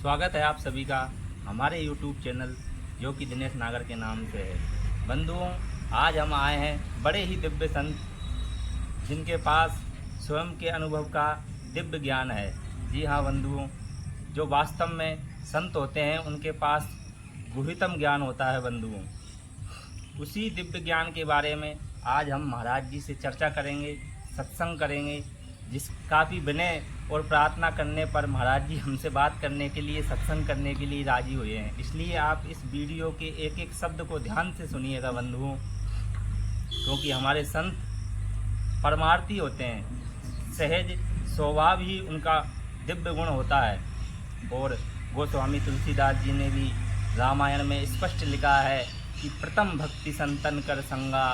स्वागत है आप सभी का हमारे YouTube चैनल जो कि दिनेश नागर के नाम से है। बंधुओं, आज हम आए हैं बड़े ही दिव्य संत जिनके पास स्वयं के अनुभव का दिव्य ज्ञान है। जी हाँ बंधुओं, जो वास्तव में संत होते हैं उनके पास गुह्यतम ज्ञान होता है। बंधुओं, उसी दिव्य ज्ञान के बारे में आज हम महाराज जी से चर्चा करेंगे, सत्संग करेंगे, जिस काफ़ी विनय और प्रार्थना करने पर महाराज जी हमसे बात करने के लिए, सत्संग करने के लिए राजी हुए हैं। इसलिए आप इस वीडियो के एक एक शब्द को ध्यान से सुनिएगा बंधुओं, क्योंकि हमारे संत परमार्थी होते हैं। सहज स्वभाव ही उनका दिव्य गुण होता है। और गोस्वामी तुलसीदास जी ने भी रामायण में स्पष्ट लिखा है कि प्रथम भक्ति संतन कर संगा,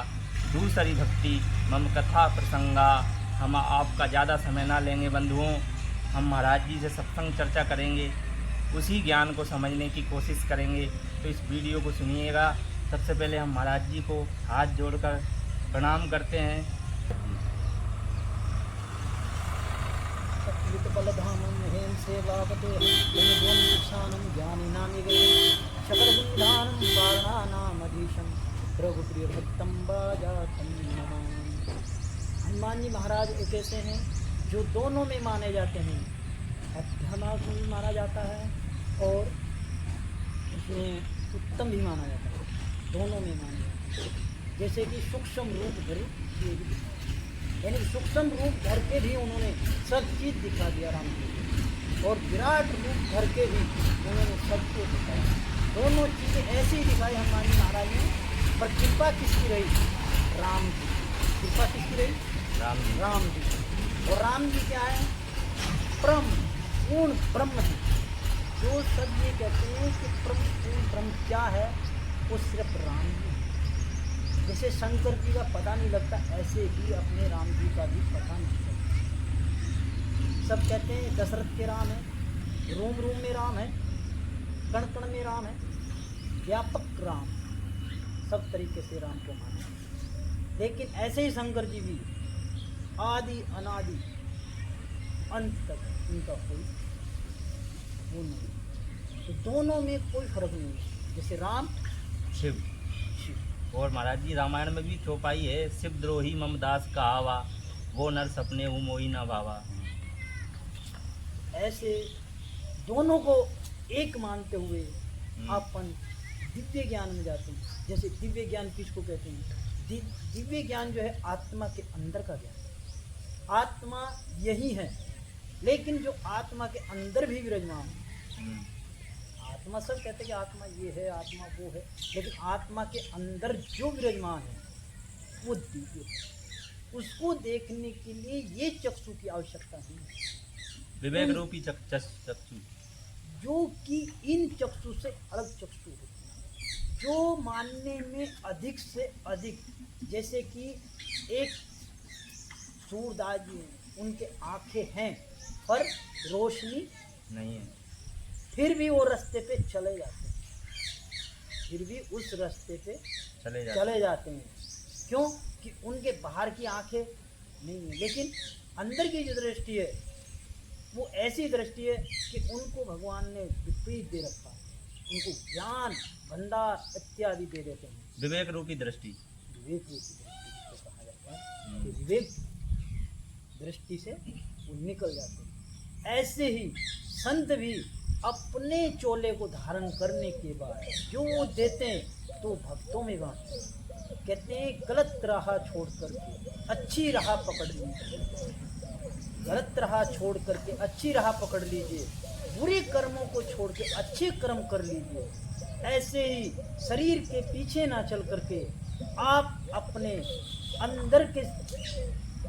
दूसरी भक्ति मम कथा प्रसंगा। हम आपका ज़्यादा समय ना लेंगे बंधुओं, हम महाराज जी से सत्संग चर्चा करेंगे, उसी ज्ञान को समझने की कोशिश करेंगे। तो इस वीडियो को सुनिएगा। सबसे पहले हम महाराज जी को हाथ जोड़कर प्रणाम करते हैं। हनुमान जी महाराज एक ऐसे हैं जो दोनों में माने जाते हैं। अध्यात्म भी माना जाता है और उसमें उत्तम भी माना जाता है, दोनों में माने जाते हैं। जैसे कि सूक्ष्म रूप धरे, यानी सूक्ष्म रूप धर के भी उन्होंने सब चीज़ दिखा दिया राम जी, और विराट रूप धर के भी उन्होंने सबको दिखाया। दोनों चीज़ें ऐसे ही दिखाई हनुमान जी महाराज ने। पर कृपा किसकी रही? राम जी। कृपा किसकी रही? राम जी। और राम जी क्या है? ब्रह्म, पूर्ण ब्रह्म है। जो सब ये कहते हैं कि पूर्ण ब्रह्म क्या है, वो सिर्फ राम जी है। जैसे शंकर जी का पता नहीं लगता, ऐसे ही अपने राम जी का भी पता नहीं लगता। सब कहते हैं दशरथ के राम है, रोम रोम में राम है, कण कण में राम है, व्यापक राम, सब तरीके से राम को माने। लेकिन ऐसे ही शंकर जी भी आदि अनादि अंत तक उनका कोई वो नहीं। तो दोनों में कोई फर्क नहीं है। जैसे राम शिव। और महाराज जी रामायण में भी चौपाई है, शिव द्रोही ममदास कहावा, वो नर सपने वो मोही न भावा। ऐसे दोनों को एक मानते हुए अपन दिव्य ज्ञान में जाते हैं। जैसे दिव्य ज्ञान किसको कहते हैं? दिव्य ज्ञान जो है आत्मा के अंदर का ज्ञान। आत्मा यही है, लेकिन जो आत्मा के अंदर भी विराजमान है। आत्मा सब कहते हैं कि आत्मा ये है, आत्मा वो है, लेकिन आत्मा के अंदर जो विराजमान है वो दिव्य है। उसको देखने के लिए ये चक्षु की आवश्यकता नहीं है, विवेक रूपी चक्षु, जो कि इन चक्षु से अलग चक्षु होती है, जो मानने में अधिक से अधिक। जैसे कि एक सूरदास जी हैं, उनके आंखें हैं पर रोशनी नहीं है, फिर भी वो रास्ते पे चले जाते हैं, फिर भी उस रास्ते पे चले जाते हैं। क्यों? कि उनके बाहर की आंखें नहीं है, लेकिन अंदर की जो दृष्टि है वो ऐसी दृष्टि है कि उनको भगवान ने विपरीत दे रखा है। उनको ज्ञान भंडार इत्यादि दे देते हैं। विवेक रूपी दृष्टि, विवेक रूपी दृष्टि जिसको कहा जाता है, कि विवेक दृष्टि से वो निकल जाते हैं। ऐसे ही संत भी अपने चोले को धारण करने के बाद जो वो देते हैं तो भक्तों में बांटते हैं। कहते हैं गलत राह छोड़ करके अच्छी राह पकड़ लीजिए, गलत राह छोड़ करके अच्छी राह पकड़ लीजिए, बुरे कर्मों को छोड़ के अच्छे कर्म कर लीजिए। ऐसे ही शरीर के पीछे ना चल करके आप अपने अंदर के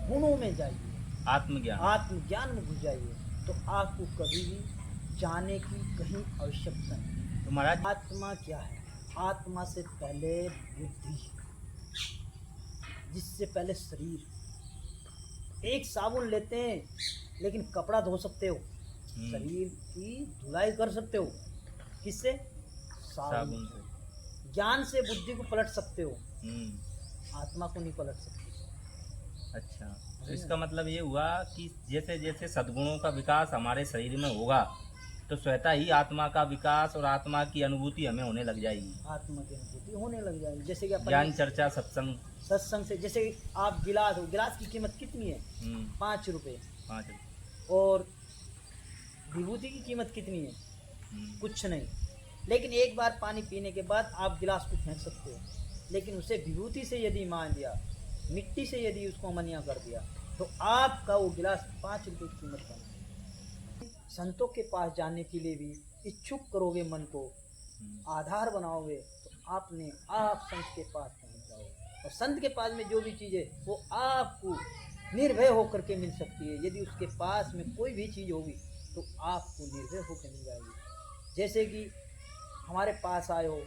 गुणों में जाइए, आत्मज्ञान में घुस जाइए, तो आपको कभी भी जाने की कहीं आवश्यकता नहीं। तो महाराज, आत्मा क्या है? आत्मा से पहले बुद्धि, जिससे पहले शरीर। एक साबुन लेते हैं, लेकिन कपड़ा धो सकते हो, शरीर की धुलाई कर सकते हो, किससे? साबुन से। ज्ञान से बुद्धि को पलट सकते हो, आत्मा को नहीं पलट सकते। अच्छा, तो इसका मतलब ये हुआ कि जैसे जैसे सद्गुणों का विकास हमारे शरीर में होगा तो स्वतः ही आत्मा का विकास और आत्मा की अनुभूति हमें होने लग जाएगी। आत्मा की अनुभूति होने लग जाएगी। जैसे कि अपन ज्ञान चर्चा सत्संग। सत्संग से, जैसे आप गिलास हो, गिलास की कीमत कितनी है? 5 रुपये। 5 और विभूति की कीमत कितनी है? कुछ नहीं। लेकिन एक बार पानी पीने के बाद आप गिलास को फेंक सकते हो, लेकिन उसे विभूति से यदि मान दिया, मिट्टी से यदि उसको अमनिया कर दिया, तो आपका वो गिलास 5 रुपये की कीमत का। संतों के पास जाने के लिए भी इच्छुक करोगे मन को, आधार बनाओगे, तो आपने आप संत के पास पहुंच जाओगे। और संत के पास में जो भी चीज़ है वो आपको निर्भय होकर के मिल सकती है। यदि उसके पास में कोई भी चीज़ होगी तो आपको निर्भय होकर मिल जाएगी। जैसे कि हमारे पास आए हो,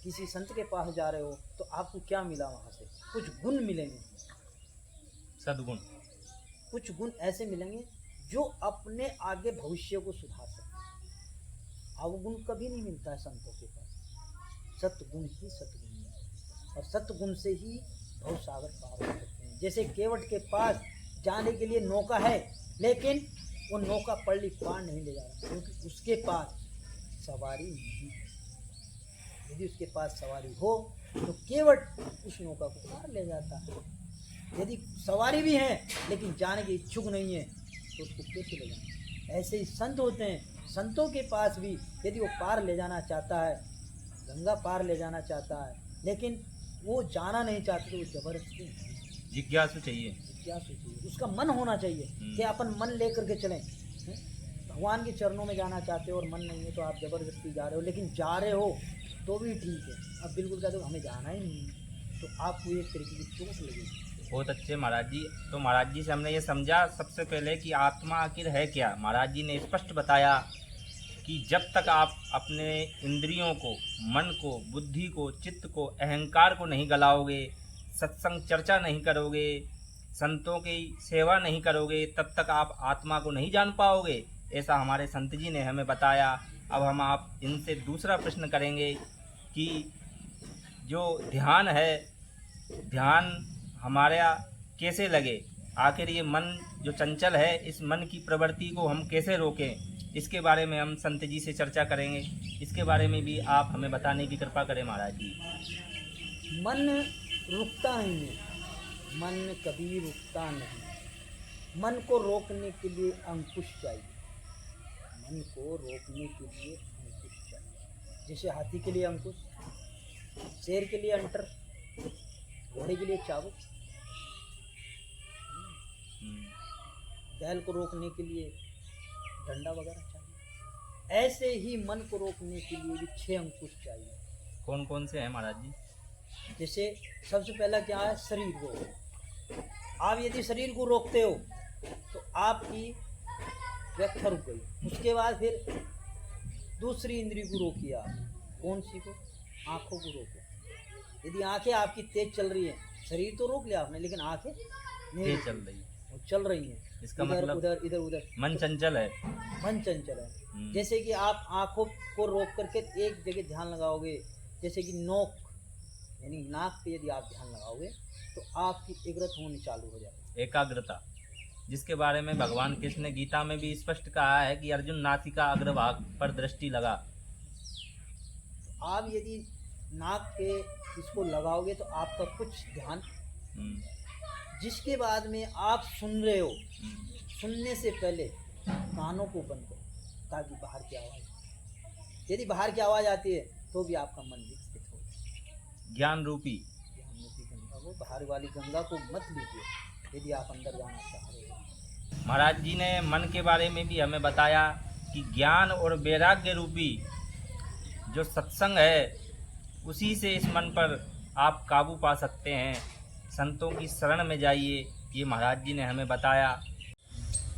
किसी संत के पास जा रहे हो, तो आपको क्या मिला? वहाँ से कुछ गुण मिलेंगे, सद्गुण, कुछ गुण ऐसे मिलेंगे जो अपने आगे भविष्य को सुधार सकते हैं। अवगुण कभी नहीं मिलता है संतों के पास, सत्गुण ही सत्गुण है, और सत्गुण से ही भव सागर पार हो सकते हैं। जैसे केवट के पास जाने के लिए नौका है, लेकिन वो नौका पल्ली पार नहीं ले जा रहा, क्योंकि उसके पास सवारी नहीं है। यदि उसके पास सवारी हो तो केवट उस नौका को पार ले जाता है। यदि सवारी भी है लेकिन जाने के इच्छुक नहीं है तो उसको कैसे ले जाना? ऐसे ही संत होते हैं, संतों के पास भी यदि वो पार ले जाना चाहता है, गंगा पार ले जाना चाहता है, लेकिन वो जाना नहीं चाहते, तो वो जबरदस्ती जिज्ञासु चाहिए, जिज्ञासु चाहिए, उसका मन होना चाहिए कि अपन मन लेकर के चलें। भगवान के चरणों में जाना चाहते हो और मन नहीं है तो आप जबरदस्ती जा रहे हो, लेकिन जा रहे हो तो भी ठीक है। अब बिल्कुल कहते हो हमें जाना ही नहीं है, तो आपको एक तरीके की चोट लगेगी। बहुत अच्छे महाराज जी। तो महाराज जी से हमने ये समझा सबसे पहले कि आत्मा आखिर है क्या। महाराज जी ने स्पष्ट बताया कि जब तक आप अपने इंद्रियों को, मन को, बुद्धि को, चित्त को, अहंकार को नहीं गलाओगे, सत्संग चर्चा नहीं करोगे, संतों की सेवा नहीं करोगे, तब तक आप आत्मा को नहीं जान पाओगे। ऐसा हमारे संत जी ने हमें बताया। अब हम आप इनसे दूसरा प्रश्न करेंगे कि जो ध्यान है, ध्यान हमारा कैसे लगे? आखिर ये मन जो चंचल है, इस मन की प्रवृत्ति को हम कैसे रोकें? इसके बारे में हम संत जी से चर्चा करेंगे। इसके बारे में भी आप हमें बताने की कृपा करें महाराज जी। मन रुकता नहीं है, मन कभी रुकता नहीं। मन को रोकने के लिए अंकुश चाहिए, मन को रोकने के लिए अंकुश चाहिए। जैसे हाथी के लिए अंकुश, शेर के लिए अंटर, घोड़े के लिए चाबुक, बैल को रोकने के लिए डंडा वगैरह चाहिए। ऐसे ही मन को रोकने के लिए भी 6 अंकुश चाहिए। कौन कौन से हैं महाराज जी? जैसे सबसे पहला क्या है? शरीर को। आप यदि शरीर को रोकते हो तो आपकी व्याख्या रुक गई। उसके बाद फिर दूसरी इंद्रिय को रोकिए आप। कौन सी को? आँखों को रोको। यदि आंखें आपकी तेज चल रही है, शरीर तो रोक लिया आपने, लेकिन आंखें नहीं चल रही, चल रही हैं। इसका इधर मतलब उधर इधर उधर मन चंचल है, मन चंचल है। जैसे कि आप आंखों को रोक करके एक जगह ध्यान लगाओगे, जैसे कि नोक यानी नाक पे यदि आप ध्यान लगाओगे तो आपकी एकाग्रता होनी चालू हो जाएगी। एकाग्रता, जिसके बारे में भगवान कृष्ण ने गीता में भी स्पष्ट कहा है कि अर्जुन नासिका अग्रभाग पर दृष्टि लगा। आप यदि नाक पे इसको लगाओगे तो आपका कुछ ध्यान, जिसके बाद में आप सुन रहे हो, सुनने से पहले कानों को बंद करो ताकि बाहर की आवाज़, यदि बाहर की आवाज़ आती है तो भी आपका मन विकसित हो। ज्ञान रूपी गंगा को, बाहर वाली गंगा को मत लीजिए यदि आप अंदर जाना चाह रहे हो। महाराज जी ने मन के बारे में भी हमें बताया कि ज्ञान और वैराग्य रूपी जो सत्संग है उसी से इस मन पर आप काबू पा सकते हैं। संतों की शरण में जाइए, ये महाराज जी ने हमें बताया।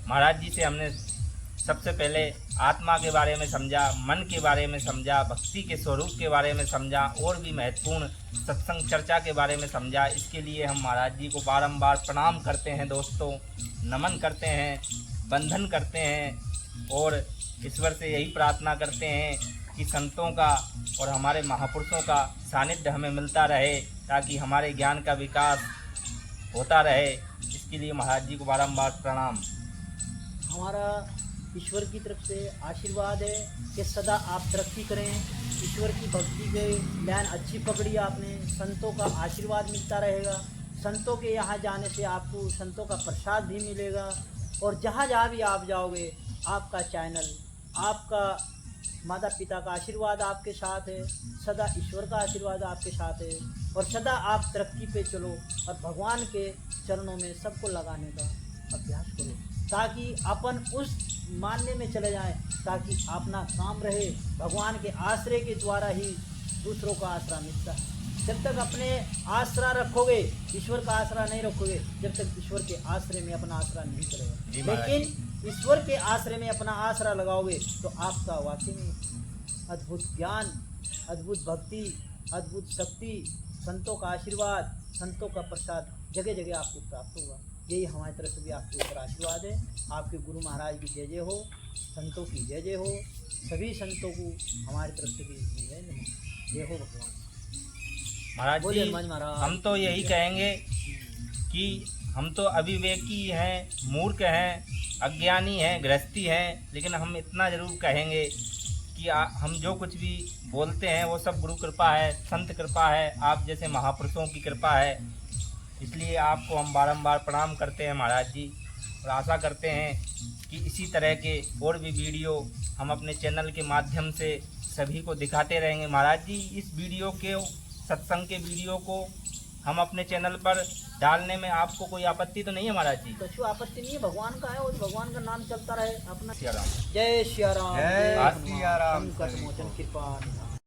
महाराज जी से हमने सबसे पहले आत्मा के बारे में समझा, मन के बारे में समझा, भक्ति के स्वरूप के बारे में समझा, और भी महत्वपूर्ण सत्संग चर्चा के बारे में समझा। इसके लिए हम महाराज जी को बारंबार प्रणाम करते हैं दोस्तों, नमन करते हैं, बंधन करते हैं, और ईश्वर से यही प्रार्थना करते हैं कि संतों का और हमारे महापुरुषों का सानिध्य हमें मिलता रहे ताकि हमारे ज्ञान का विकास होता रहे। इसके लिए महाराज जी को बारंबार प्रणाम। हमारा ईश्वर की तरफ से आशीर्वाद है कि सदा आप तरक्की करें। ईश्वर की भक्ति के लाइन अच्छी पकड़ी आपने, संतों का आशीर्वाद मिलता रहेगा। संतों के यहाँ जाने से आपको संतों का प्रसाद भी मिलेगा। और जहाँ जहाँ भी आप जाओगे, आपका चैनल, आपका माता पिता का आशीर्वाद आपके साथ है, सदा ईश्वर का आशीर्वाद आपके साथ है। और सदा आप तरक्की पे चलो और भगवान के चरणों में सबको लगाने का अभ्यास करो, ताकि अपन उस मानने में चले जाएं, ताकि अपना काम रहे। भगवान के आश्रय के द्वारा ही दूसरों का आसरा मिलता है। जब तक अपने आसरा रखोगे, ईश्वर का आसरा नहीं रखोगे, जब तक ईश्वर के आश्रय में अपना आसरा नहीं करेगा। लेकिन ईश्वर के आश्रय में अपना आसरा लगाओगे तो आपका वाकई में अद्भुत ज्ञान, अद्भुत भक्ति, अद्भुत शक्ति, संतों का आशीर्वाद, संतों का प्रसाद जगह जगह आपको प्राप्त होगा। यही हमारी तरफ से भी आपके ऊपर आशीर्वाद है। आपके गुरु महाराज की जय जय हो, संतों की जय जय हो, सभी संतों को हमारी तरफ से भी जय हो। भगवान महाराज बोलिए जी, हनुमान महाराज। हम तो यही कहेंगे कि हम तो अविवेकी हैं, मूर्ख हैं, अज्ञानी हैं, गृहस्थी हैं, लेकिन हम इतना ज़रूर कहेंगे कि हम जो कुछ भी बोलते हैं वो सब गुरु कृपा है, संत कृपा है, आप जैसे महापुरुषों की कृपा है। इसलिए आपको हम बारंबार प्रणाम करते हैं महाराज जी, और आशा करते हैं कि इसी तरह के और भी वीडियो हम अपने चैनल के माध्यम से सभी को दिखाते रहेंगे। महाराज जी, इस वीडियो के सत्संग के वीडियो को हम अपने चैनल पर डालने में आपको कोई आपत्ति तो नहीं है महाराज जी? कुछ आपत्ति नहीं है, भगवान का है और भगवान का नाम चलता रहे अपना। सिया राम। जय सिया राम, जय सिया राम। संकट मोचन कृपा।